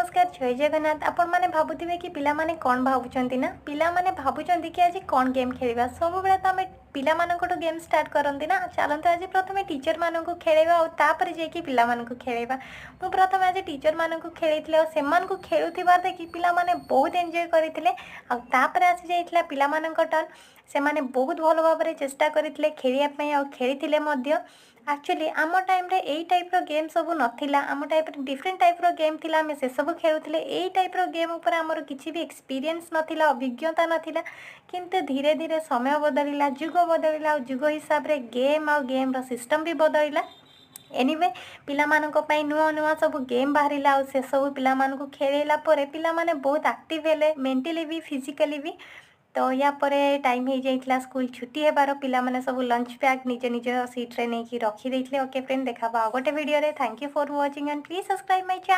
नमस्कार जय जगन्नाथ आपण मैंने भावुवे कि पिला माने कौन भावुं ना पिला माने भावुं कि आज कौन गेम खेलवा सब बेले तो आम पिला गेम स्टार्ट करती ना चलते आज प्रथम टीचर मान खेलवा और जाकि पिला खेलवा मुझे प्रथम आज टीचर मान खेली और से खेलुवा देखि पिला माने बहुत एंजॉय करते आसी जाइए पिला टर्न से माने बहुत भल भाव चेष्टा करते खेलने और खेली एक्चुअली आम टाइम रे यही टाइप रो गेम सब नथिला आम टाइप डिफरेंट टाइप रो गेम थिला आम से सब खेलुले यही टाइप रो गेम ऊपर आमर किसी भी एक्सपीरियंस नथिला अभिज्ञता नथिला किंतु धीरे धीरे समय बदलिला जुग बदलिला और जुग हिसाब रे गेम और गेम रो सिस्टम भी बदलिला एनीवे पिला मानक पई नुआ नुआ सब गेम बाहरिला और से सब पिला मानक खेलेला परे पिला माने बहुत एक्टिव हेले मेंटली भी फिजिकली भी तो या परे टाइम हो जाइए स्कूल छुट्टी हेबार पिला माने सब लंच पैक निज निज सीट्रे नहीं रखी देते ओके फ्रेंड देखा गोटे वीडियो रे thank you for watching and please subscribe my channel.